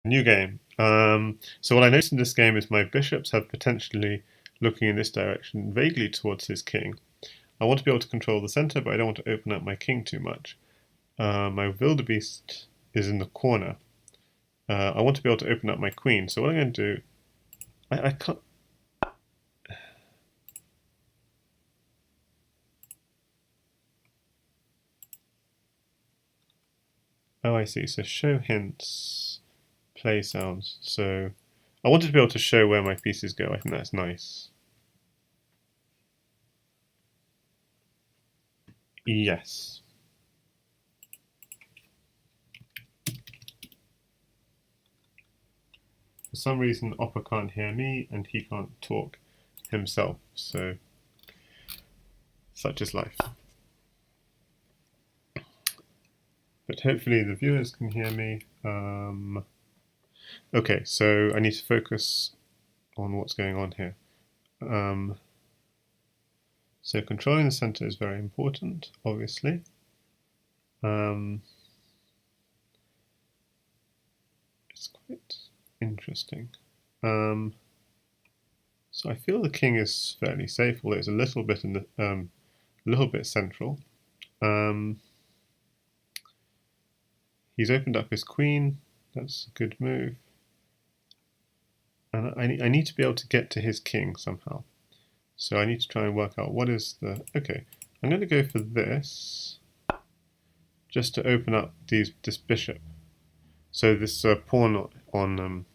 New game. So what I noticed in this game is my bishops have potentially looking in this direction, vaguely towards his king. I want to be able to control the center, but I don't want to open up my king too much. My Wildebeest is in the corner. I want to be able to open up my queen. So what I'm going to do, I can't. Oh, I see. So show hints, play sounds. So I wanted to be able to show where my pieces go. I think that's nice. Yes. For some reason, Opper can't hear me and he can't talk himself. So such is life. But hopefully the viewers can hear me. Okay, so I need to focus on what's going on here. So controlling the center is very important, obviously. It's quite interesting. So I feel the king is fairly safe, although it's a little bit in the little bit central. He's opened up his queen. That's a good move. And I need to be able to get to his king somehow. So I need to try and work out what is the... Okay, I'm going to go for this, just to open up this bishop. So this pawn on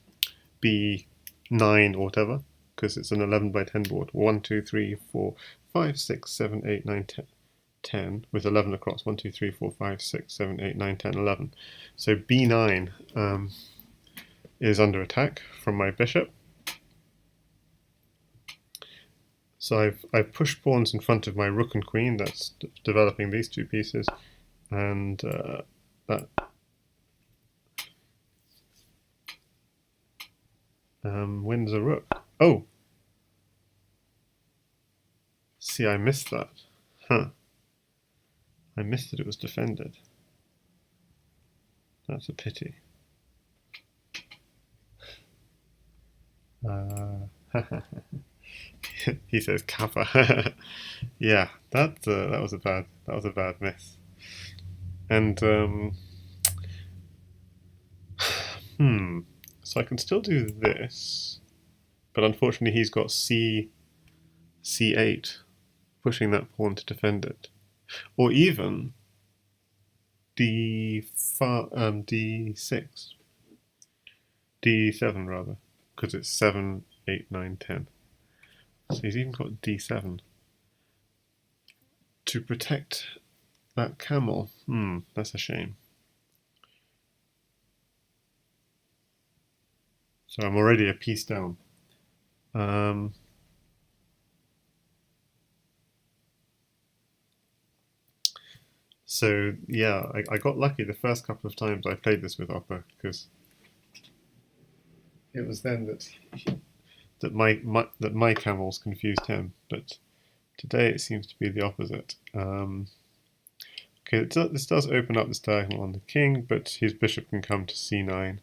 b9 or whatever, because it's an 11 by 10 board. 1, 2, 3, 4, 5, 6, 7, 8, 9, 10. 10 with 11 across. 1, 2, 3, 4, 5, 6, 7, 8, 9, 10, 11. So b9 is under attack from my bishop. So I've pushed pawns in front of my rook and queen. That's developing these two pieces, and that wins a rook. Oh, see, I missed that. Huh. I missed that it was defended. That's a pity. He says kappa. Yeah, that was a bad miss. And so I can still do this, but unfortunately he's got c8, pushing that pawn to defend it, or even d6, d7 rather, because it's 7, 8, 9, 10. So he's even got d7 to protect that camel. That's a shame. So I'm already a piece down. So yeah, I got lucky the first couple of times I played this with Opera, because it was then that my camels confused him. But today it seems to be the opposite. Okay, this does open up this diagonal on the king, but his bishop can come to c9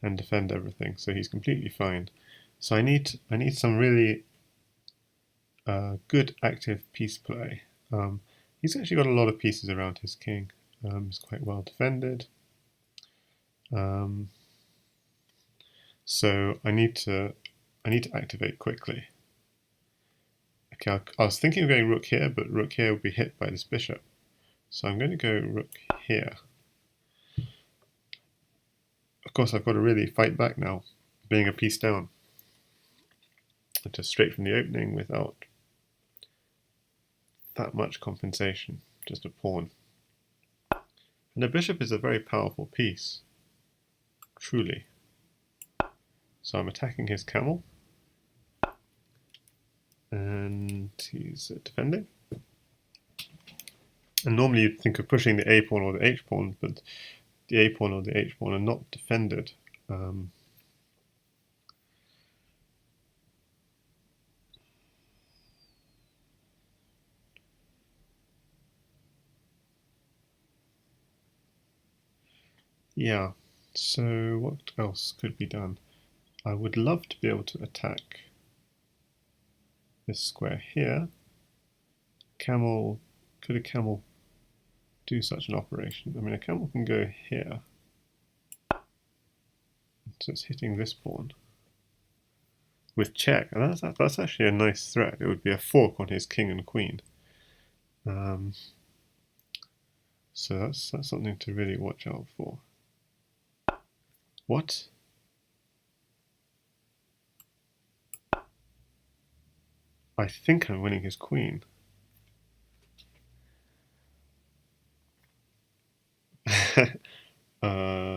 and defend everything, so he's completely fine. So I need some really good active piece play. He's actually got a lot of pieces around his king. He's quite well defended. So I need to activate quickly. Okay, I was thinking of going rook here, but rook here would be hit by this bishop. So I'm going to go rook here. Of course, I've got to really fight back now, being a piece down. Just straight from the opening without that much compensation, just a pawn. And the bishop is a very powerful piece, truly. So I'm attacking his camel, and he's defending. And normally you'd think of pushing the a pawn or the h pawn, but the a pawn or the h pawn are not defended. Yeah, So what else could be done? I would love to be able to attack this square here. Camel, could a camel do such an operation? I mean, a camel can go here, so it's hitting this pawn with check, and that's actually a nice threat. It would be a fork on his king and queen. So that's something to really watch out for. What? I think I'm winning his queen.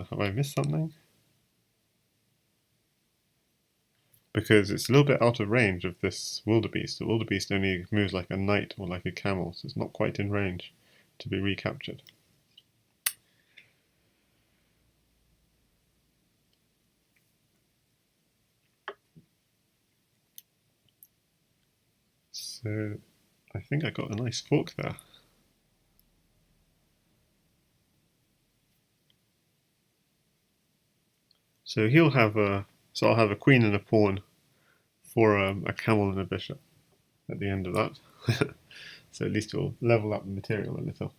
Have I missed something? Because it's a little bit out of range of this wildebeest. The wildebeest only moves like a knight or like a camel, so it's not quite in range to be recaptured. So I think I got a nice fork there. So he'll have so I'll have a queen and a pawn for a camel and a bishop at the end of that. So at least it will level up the material a little.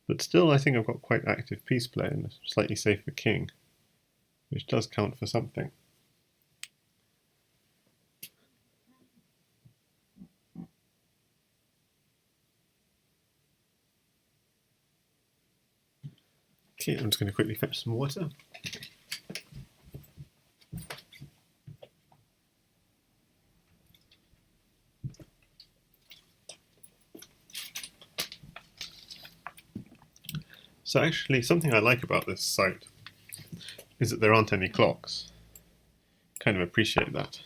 But still, I think I've got quite active piece play and a slightly safer king, which does count for something. Okay, I'm just going to quickly fetch some water. So actually, something I like about this site is that there aren't any clocks. Kind of appreciate that.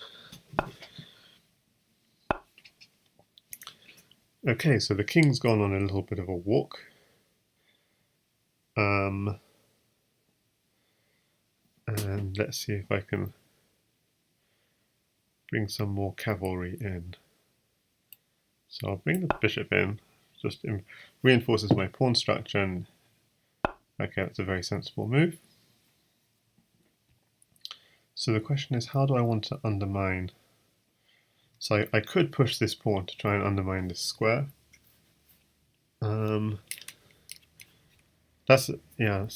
Okay, so the king's gone on a little bit of a walk. And let's see if I can bring some more cavalry in. So I'll bring the bishop in, just reinforces my pawn structure, and okay, that's a very sensible move. So the question is, how do I want to undermine? So I could push this pawn to try and undermine this square. Yeah.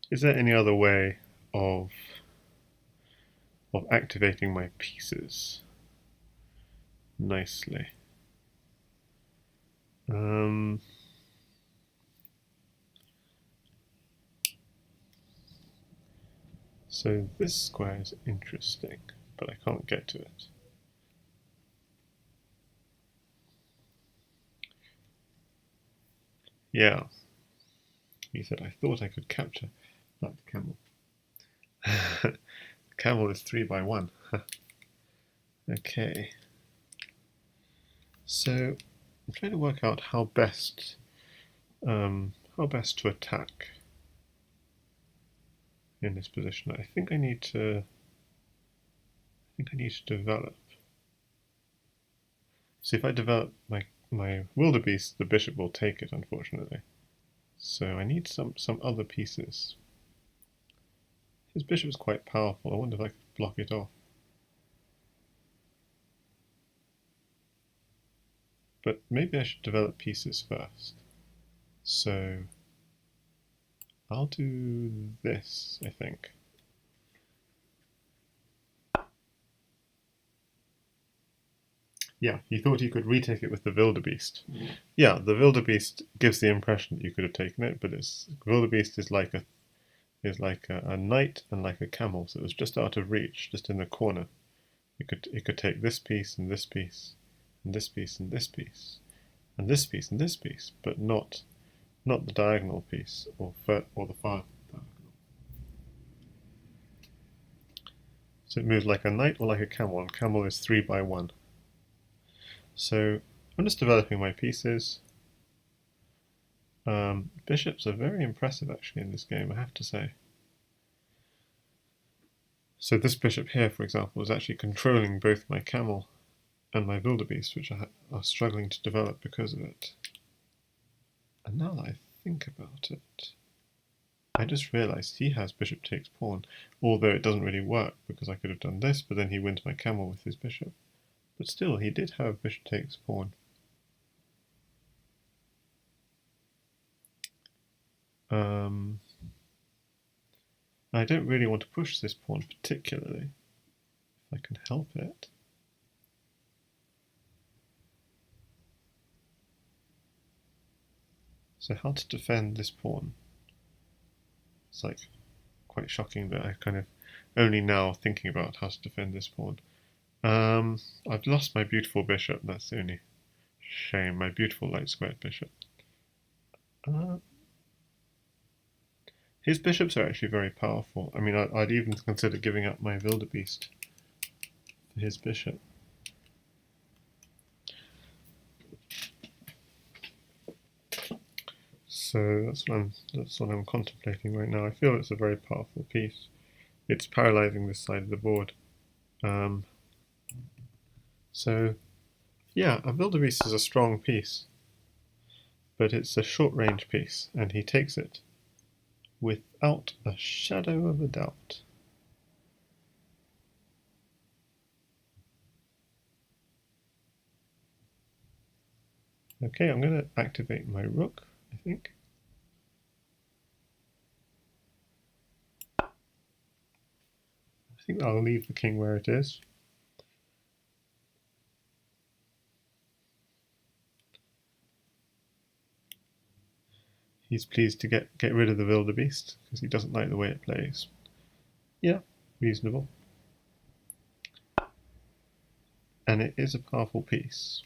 Is there any other way of activating my pieces nicely? So this square is interesting, but I can't get to it. Yeah, he said, I thought I could capture that camel. Camel is 3 by 1. Okay. So I'm trying to work out how best to attack in this position. I think I need to develop. So if I develop my wildebeest, the bishop will take it, unfortunately. So I need some other pieces. His bishop is quite powerful. I wonder if I could block it off. But maybe I should develop pieces first. So I'll do this, I think. Yeah, he thought he could retake it with the Wildebeest. Yeah, the Wildebeest gives the impression that you could have taken it, but Wildebeest is like a knight and like a camel, so it was just out of reach, just in the corner. It could take this piece and this piece and this piece and this piece and this piece and this piece, but not the diagonal piece or the far diagonal. So it moves like a knight or like a camel, and camel is 3 by 1. So I'm just developing my pieces. Bishops are very impressive actually in this game, I have to say. So this bishop here, for example, is actually controlling both my camel and my wildebeest, which are struggling to develop because of it. And now that I think about it, I just realised he has bishop takes pawn, although it doesn't really work because I could have done this, but then he wins my camel with his bishop. But still, he did have bishop takes pawn. I don't really want to push this pawn particularly, if I can help it. So how to defend this pawn? It's like quite shocking that I kind of only now thinking about how to defend this pawn. I've lost my beautiful bishop, that's the only shame, my beautiful light squared bishop. His bishops are actually very powerful. I mean, I'd even consider giving up my Wildebeest for his bishop. So that's what I'm contemplating right now. I feel it's a very powerful piece. It's paralysing this side of the board. So yeah, a Wildebeest is a strong piece, but it's a short-range piece, and he takes it without a shadow of a doubt. Okay, I'm going to activate my rook, I think. I think I'll leave the king where it is. He's pleased to get rid of the Wildebeest because he doesn't like the way it plays. Yeah, reasonable. And it is a powerful piece.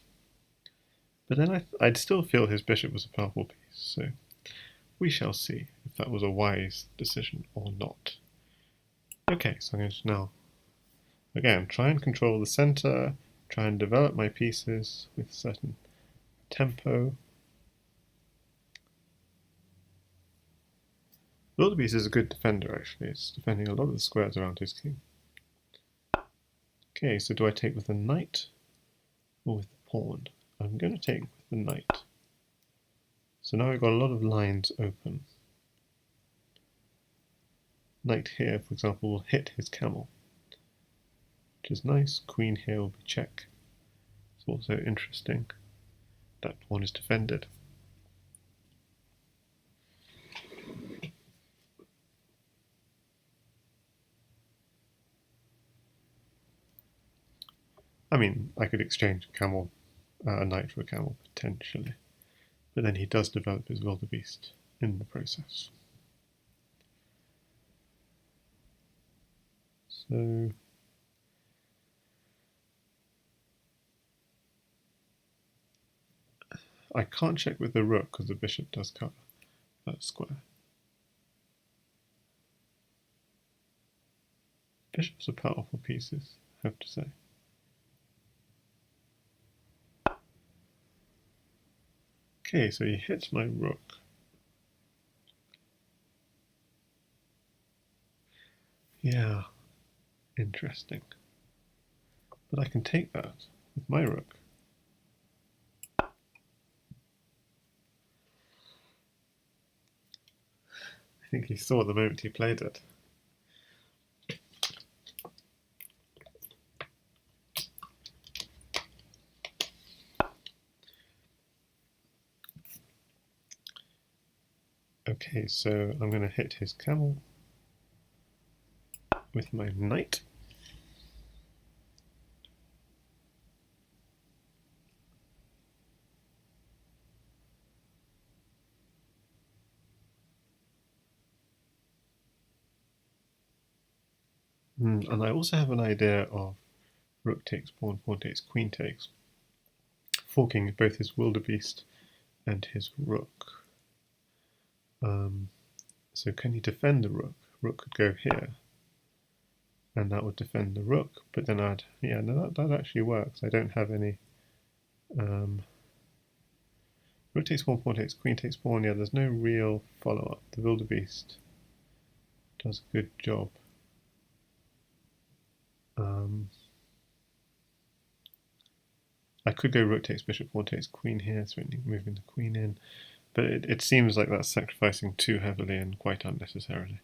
But then I'd still feel his bishop was a powerful piece, so we shall see if that was a wise decision or not. Okay, so I'm going to now, again, try and control the center, try and develop my pieces with certain tempo. Wildebeest is a good defender, actually. It's defending a lot of the squares around his king. Okay, so do I take with the knight or with the pawn? I'm going to take with the knight. So now I've got a lot of lines open. Knight here, for example, will hit his camel, which is nice. Queen here will be check. It's also interesting. That pawn is defended. I mean, I could exchange a knight for a camel, potentially. But then he does develop his Wildebeest in the process. So I can't check with the rook because the bishop does cover that square. Bishops are powerful pieces, I have to say. Okay, so he hits my rook. Yeah, interesting. But I can take that with my rook. I think he saw the moment he played it. Okay, so I'm going to hit his camel with my knight. And I also have an idea of rook takes pawn, pawn takes, queen takes, forking both his Wildebeest and his rook. So can he defend the rook? Rook could go here, and that would defend the rook. But then that actually works. I don't have any. Rook takes pawn, pawn takes, queen takes pawn. Yeah, there's no real follow-up. The Wildebeest does a good job. I could go rook takes bishop, pawn takes queen here, so moving the queen in. But it seems like that's sacrificing too heavily and quite unnecessarily.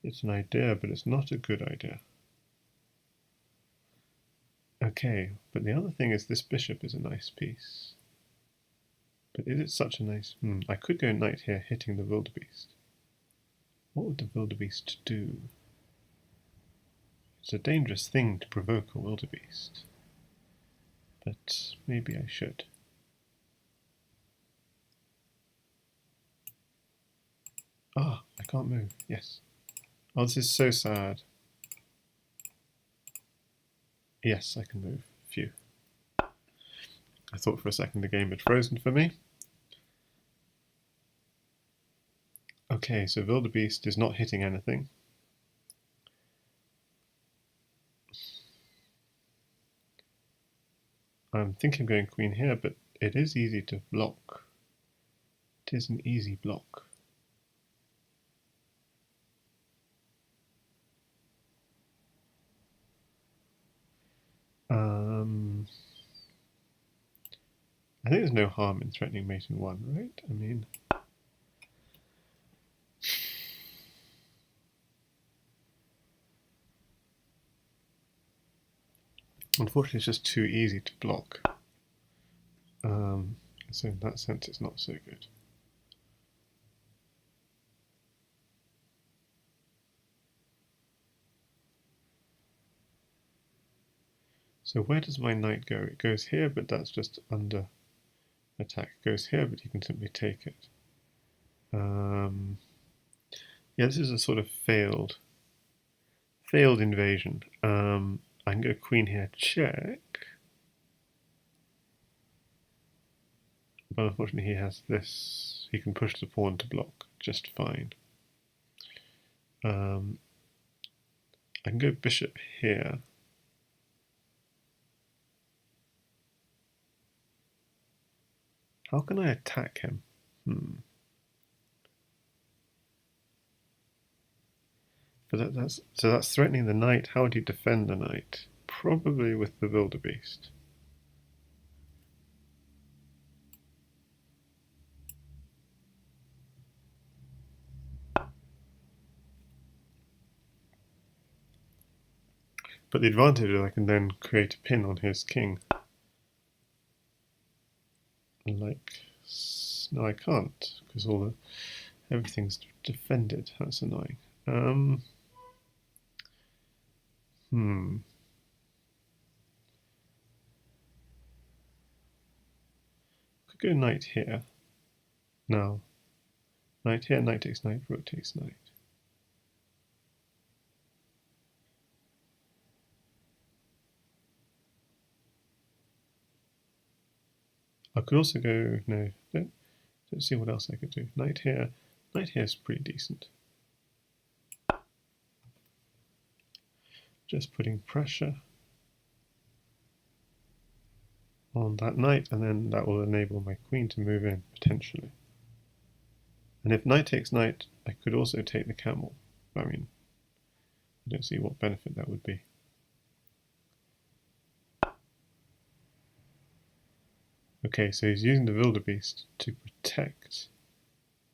It's an idea, but it's not a good idea. Okay, but the other thing is this bishop is a nice piece. But is it such a nice... I could go knight here, hitting the wildebeest. What would the wildebeest do? It's a dangerous thing to provoke a wildebeest. But maybe I should. Ah, I can't move. Yes. Oh, this is so sad. Yes, I can move. Phew. I thought for a second the game had frozen for me. Okay, so Wildebeest is not hitting anything. I'm thinking of going queen here, but it is easy to block. It is an easy block. I think there's no harm in threatening mate in 1, right? I mean... Unfortunately, it's just too easy to block. So in that sense, it's not so good. So where does my knight go? It goes here, but that's just under attack. It goes here, but you can simply take it. Yeah, this is a sort of failed invasion. I can go queen here, check. But unfortunately he has this. He can push the pawn to block just fine. I can go bishop here. How can I attack him? But that's threatening the knight. How would you defend the knight? Probably with the wildebeest. But the advantage is I can then create a pin on his king. Like, no, I can't because everything's defended. That's annoying. Could go knight here. No. Knight here, knight takes knight, rook takes knight. I could also go, no, don't see what else I could do. Knight here is pretty decent. Just putting pressure on that knight, and then that will enable my queen to move in, potentially. And if knight takes knight, I could also take the camel. I mean, I don't see what benefit that would be. Okay, so he's using the wildebeest to protect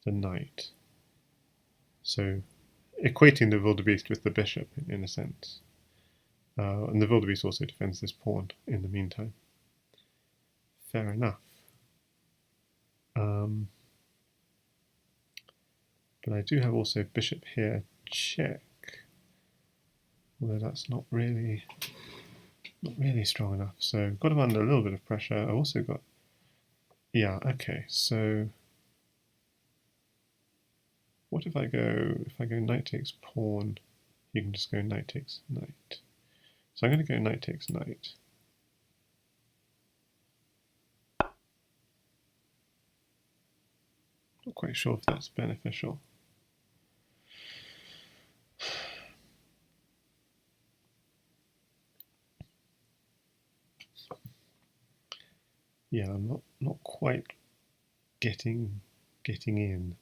the knight. So, equating the wildebeest with the bishop, in a sense. And the wildebeest also defends this pawn in the meantime. Fair enough. But I do have also bishop here, check. Although that's not really strong enough. So got him under a little bit of pressure. I've also got, yeah, okay. So what if I go knight takes pawn? You can just go knight takes knight. So I'm going to go knight takes knight. Not quite sure if that's beneficial. Yeah, I'm not quite getting in,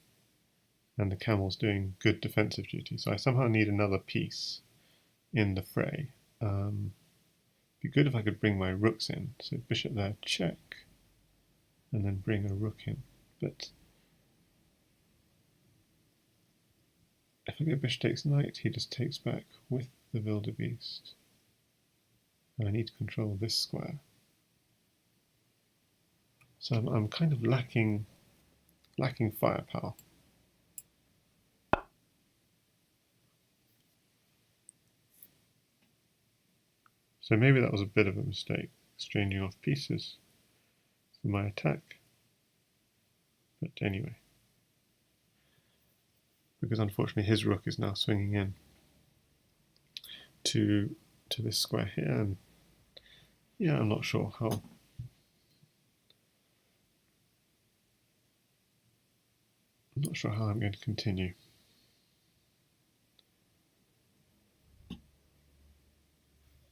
and the camel's doing good defensive duty. So I somehow need another piece in the fray. Be good if I could bring my rooks in. So bishop there, check, and then bring a rook in. But if I go bishop takes knight, he just takes back with the wildebeest. And I need to control this square. So I'm kind of lacking firepower. So maybe that was a bit of a mistake, exchanging off pieces for my attack. But anyway, because unfortunately his rook is now swinging in to this square here, and yeah, I'm not sure how. I'm not sure how I'm going to continue.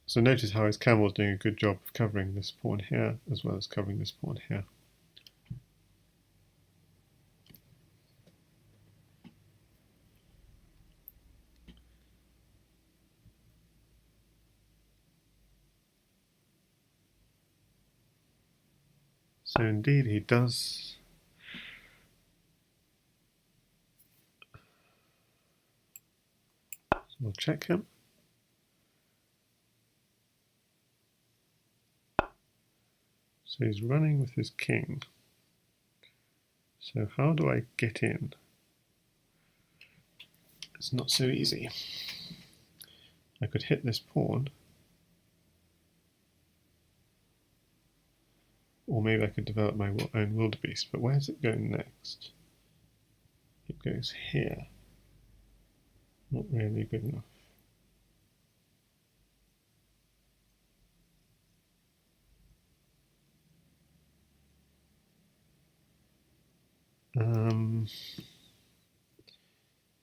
So notice how his camel is doing a good job of covering this pawn here, as well as covering this pawn here. So indeed he does. So we'll check him. So he's running with his king. So how do I get in? It's not so easy. I could hit this pawn, or maybe I could develop my own wildebeest, but where's it going next? It goes here. Not really good enough.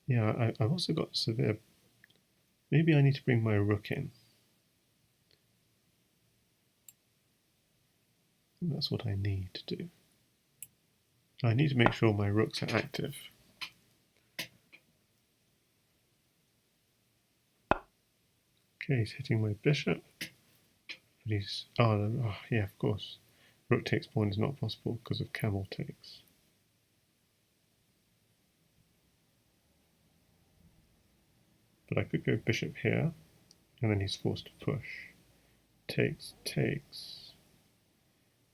Yeah, I've also got severe. Maybe I need to bring my rook in. That's what I need to do. I need to make sure my rooks are active. Okay, he's hitting my bishop. But he's. Oh, yeah, of course. Rook takes pawn is not possible because of camel takes. But I could go bishop here, and then he's forced to push. Takes, takes.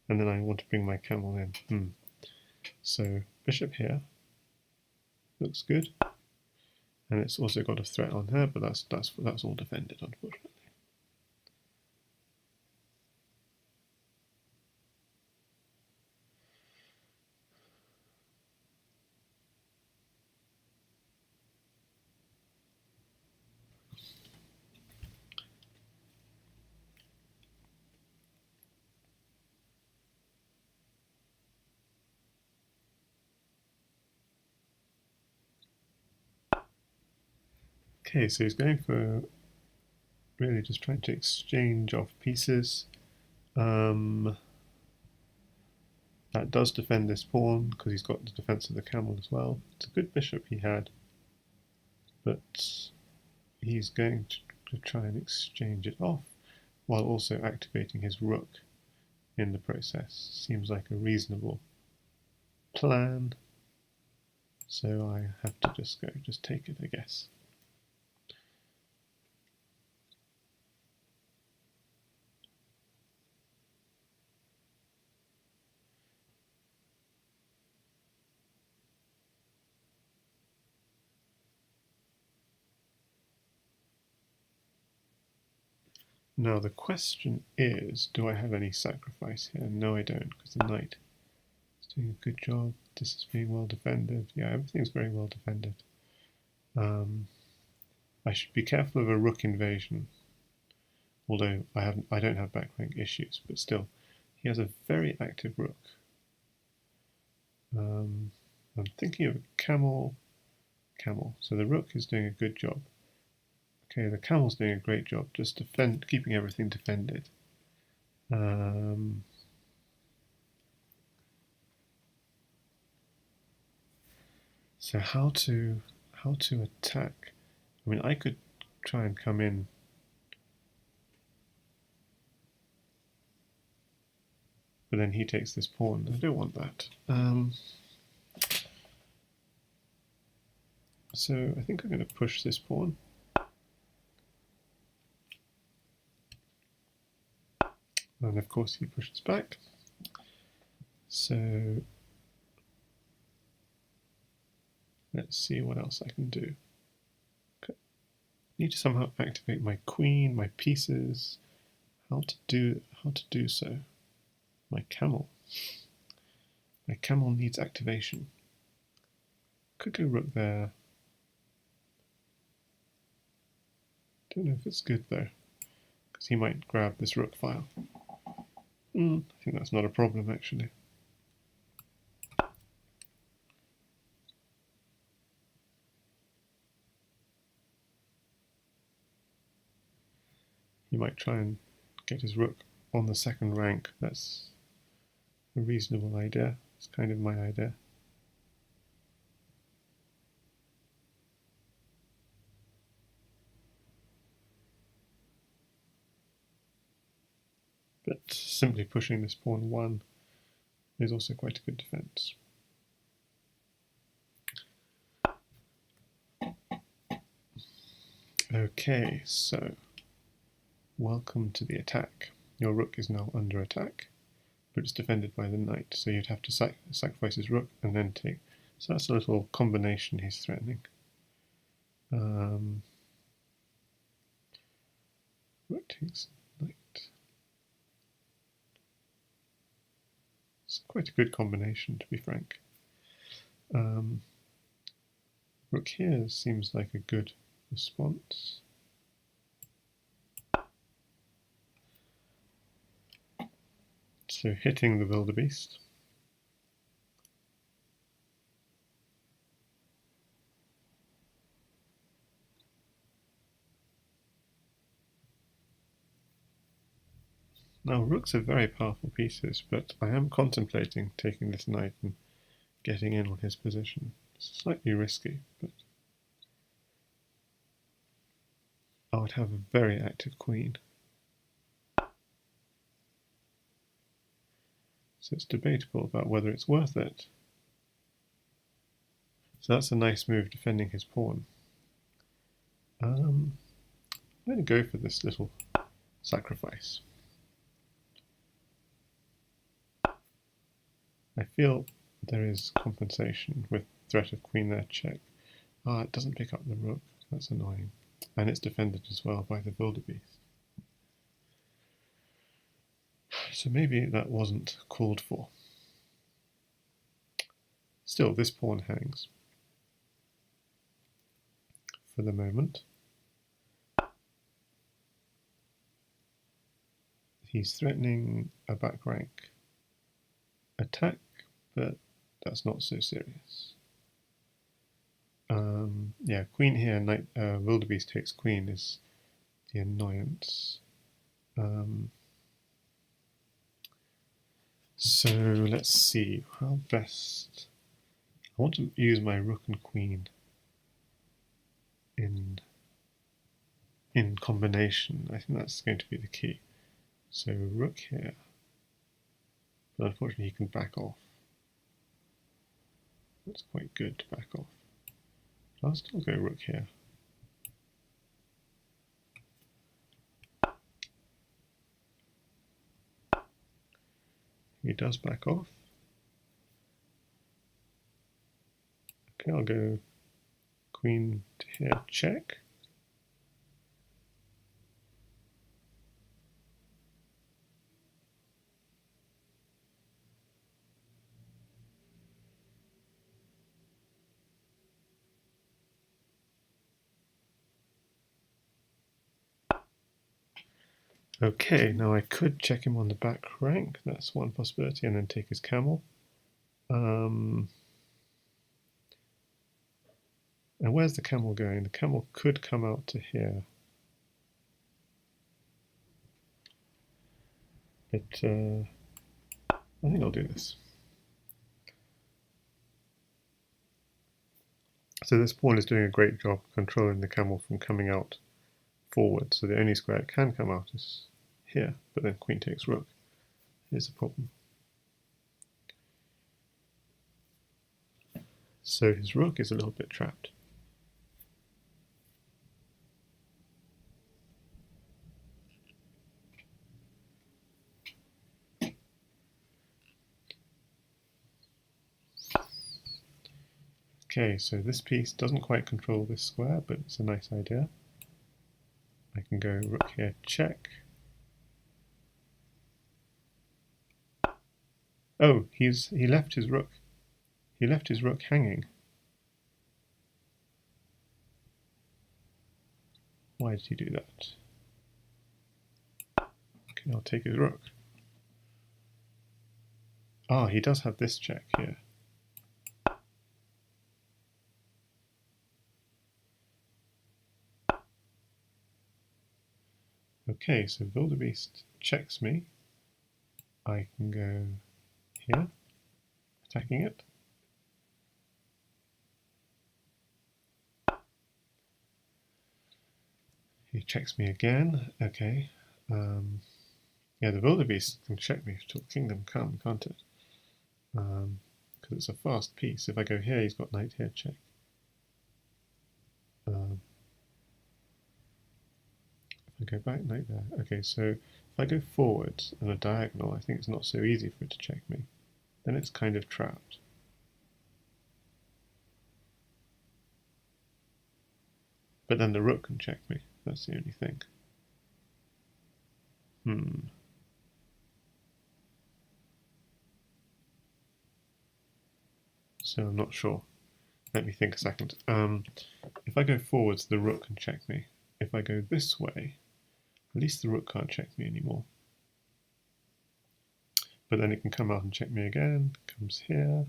And then I want to bring my camel in. So bishop here looks good, and it's also got a threat on her, but that's all defended, unfortunately. Okay, so he's going for really just trying to exchange off pieces. That does defend this pawn because he's got the defense of the camel as well. It's a good bishop he had, but he's going to try and exchange it off while also activating his rook in the process. Seems like a reasonable plan. So I have to just take it, I guess. Now the question is, do I have any sacrifice here? No, I don't, because the knight is doing a good job. This is being well defended. Yeah, everything's very well defended. I should be careful of a rook invasion, although I don't have back rank issues, but still, he has a very active rook. I'm thinking of a camel. So the rook is doing a good job. Okay, the camel's doing a great job, just keeping everything defended. So how to attack? I mean, I could try and come in but then he takes this pawn. I don't want that. So I think I'm going to push this pawn. And of course he pushes back. So let's see what else I can do. Okay. I need to somehow activate my queen, my pieces. How to do so? My camel. My camel needs activation. Could go rook there. Don't know if it's good though, because he might grab this rook file. I think that's not a problem actually. He might try and get his rook on the second rank. That's a reasonable idea. It's kind of my idea. But simply pushing this pawn 1 is also quite a good defense. Okay, so welcome to the attack. Your rook is now under attack, but it's defended by the knight, so you'd have to sacrifice his rook and then take. So that's a little combination he's threatening. Rook takes knight. It's quite a good combination, to be frank. Rook here seems like a good response. So hitting the Wildebeest. Now rooks are very powerful pieces, but I am contemplating taking this knight and getting in on his position. It's slightly risky, but I would have a very active queen. So it's debatable about whether it's worth it. So that's a nice move defending his pawn. I'm going to go for this little sacrifice. I feel there is compensation with threat of queen there check. It doesn't pick up the rook. That's annoying. And it's defended as well by the Wildebeest. So maybe that wasn't called for. Still, this pawn hangs for the moment. He's threatening a back rank attack, but that's not so serious. Yeah, queen here, knight, Wildebeest takes queen is the annoyance. So let's see, how best. I want to use my rook and queen in combination. I think that's going to be the key. So rook here, but unfortunately he can back off. That's quite good to back off. I'll still go rook here. He does back off. Okay, I'll go queen to here, check. Okay, now I could check him on the back rank, that's one possibility, and then take his camel. And where's the camel going? The camel could come out to here. But I think I'll do this. So this pawn is doing a great job controlling the camel from coming out forward. So the only square it can come out is here, but then queen takes rook. Here's the problem. So his rook is a little bit trapped. Okay, so this piece doesn't quite control this square, but it's a nice idea. I can go rook here, check. Oh, he left his rook. He left his rook hanging. Why did he do that? Okay, I'll take his rook. Ah, he does have this check here. Okay, so Wildebeest checks me. I can go here, attacking it. He checks me again. Okay. Yeah, the Wildebeest can check me till Kingdom Come, can't it? Because it's a fast piece. If I go here, he's got knight here, check. If I go back, knight there. Okay, so if I go forward on a diagonal, I think it's not so easy for it to check me. Then it's kind of trapped. But then the rook can check me. That's the only thing. So I'm not sure. Let me think a second. If I go forwards, the rook can check me. If I go this way, at least the rook can't check me anymore. But then it can come out and check me again. Comes here.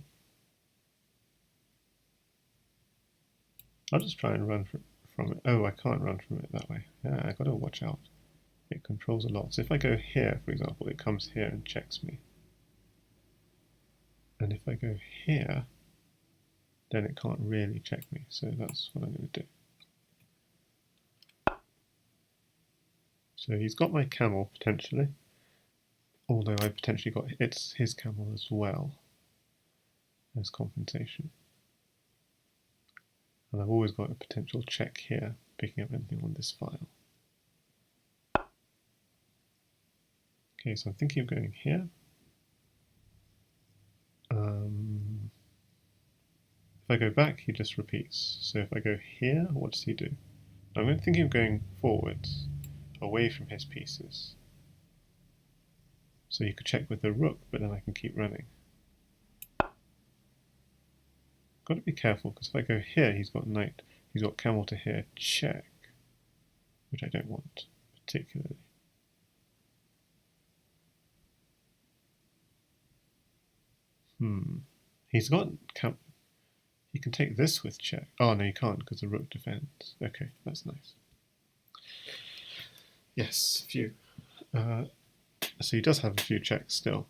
I'll just try and run from it. Oh, I can't run from it that way. Yeah, I gotta watch out. It controls a lot. So if I go here, for example, it comes here and checks me. And if I go here, then it can't really check me. So that's what I'm going to do. So he's got my camel, potentially. Although I potentially got his camel as well as compensation. And I've always got a potential check here, picking up anything on this file. Okay, so I'm thinking of going here. If I go back, he just repeats. So if I go here, what does he do? I'm thinking of going forwards, away from his pieces. So you could check with the rook, but then I can keep running. Got to be careful, because if I go here, he's got knight. He's got camel to here, check, which I don't want particularly. He's got he can take this with check. Oh no, you can't because the rook defends. Okay, that's nice. Yes, few. So he does have a few checks still.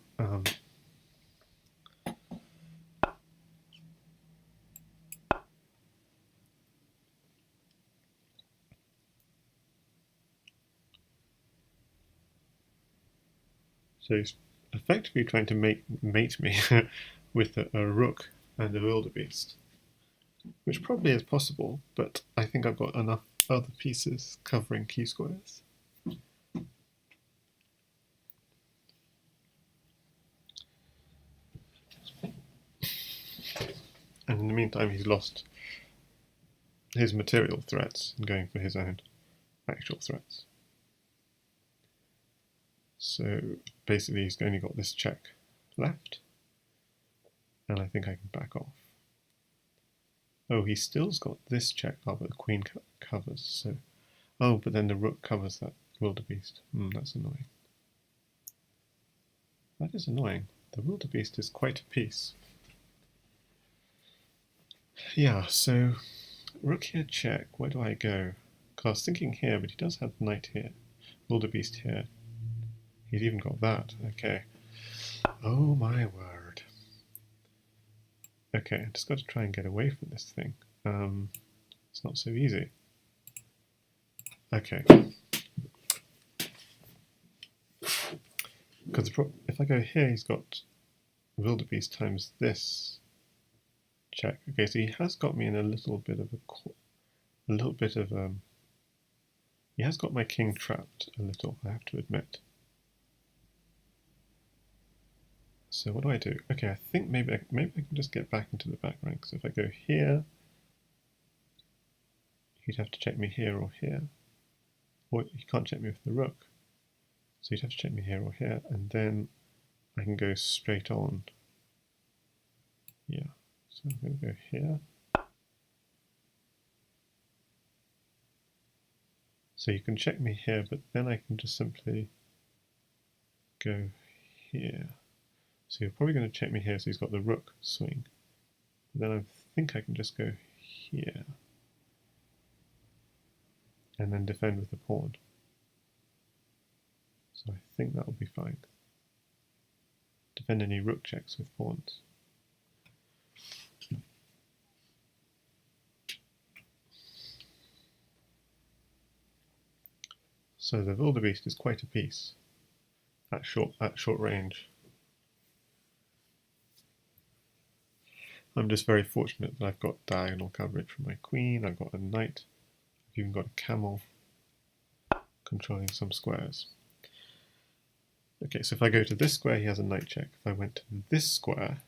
So he's effectively trying to mate me with a rook and a wildebeest, which probably is possible, but I think I've got enough other pieces covering key squares. And in the meantime, he's lost his material threats and going for his own actual threats. So basically, he's only got this check left, and I think I can back off. Oh, he still's got this check. Oh, but the queen covers. So, oh, but then the rook covers that wildebeest. That's annoying. That is annoying. The wildebeest is quite a piece. Yeah, so rook here check. Where do I go? Because I was thinking here, but he does have knight here. Wildebeest here. He's even got that. Okay. Oh my word. Okay, I just got to try and get away from this thing. It's not so easy. Okay. Because if I go here, he's got wildebeest times this. check. Okay, so he has got me in a little bit of he has got my king trapped a little, I have to admit. So what do? Okay, I think maybe I can just get back into the back rank. So if I go here, he'd have to check me here or here. Or he can't check me with the rook. So he'd have to check me here or here, and then I can go straight on. Yeah, so I'm going to go here. So you can check me here, but then I can just simply go here. So you're probably going to check me here, so he's got the rook swing. Then I think I can just go here and then defend with the pawn. So I think that will be fine. Defend any rook checks with pawns. So the Wildebeest is quite a piece at short range. I'm just very fortunate that I've got diagonal coverage from my queen, I've got a knight, I've even got a camel controlling some squares. Okay, so if I go to this square, he has a knight check. If I went to this square,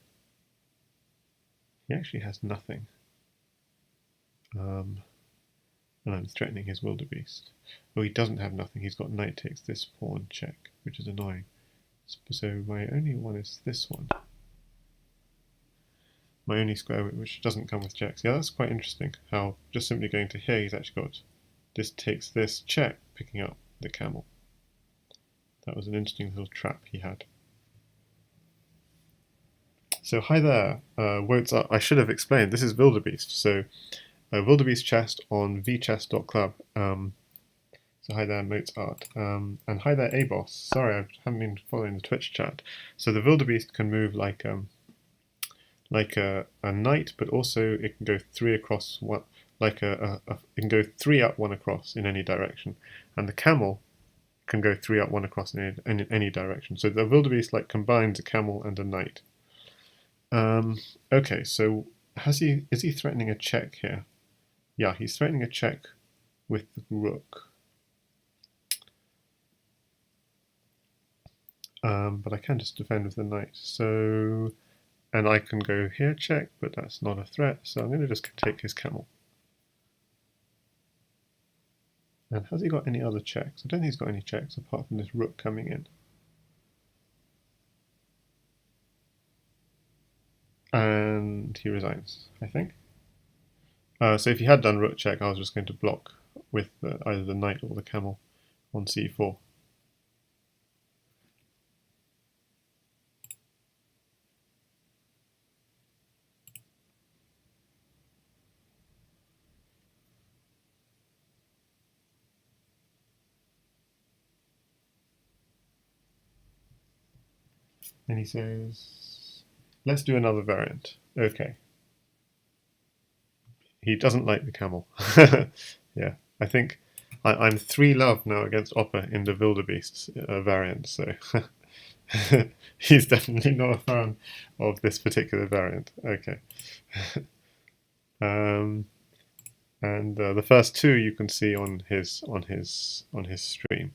he actually has nothing. And I'm threatening his Wildebeest. Oh, he doesn't have nothing. He's got knight takes this pawn check, which is annoying. So my only one is this one. My only square which doesn't come with checks. Yeah, that's quite interesting. How just simply going to here, he's actually got this takes this check, picking up the camel. That was an interesting little trap he had. So hi there, Wotes up. I should have explained, this is Wildebeest. So Wildebeest chest on vchess.club. So hi there, Mozart. And hi there, Abos. Sorry, I haven't been following the Twitch chat. So the Wildebeest can move like a knight, but also it can go 3 across, one, like it can go 3 up, 1 across in any direction. And the camel can go 3 up, 1 across in any direction. So the Wildebeest like combines a camel and a knight. Okay, so is he threatening a check here? Yeah, he's threatening a check with the rook. But I can just defend with the knight. So, and I can go here check, but that's not a threat. So I'm going to just take his camel. And has he got any other checks? I don't think he's got any checks apart from this rook coming in. And he resigns, I think. So if he had done rook check, I was just going to block with either the knight or the camel on c4. And he says, let's do another variant. Okay. He doesn't like the camel. Yeah, I think I'm 3-love now against Opper in the Wildebeest variant, so he's definitely not a fan of this particular variant. Okay. And the first 2 you can see on his stream.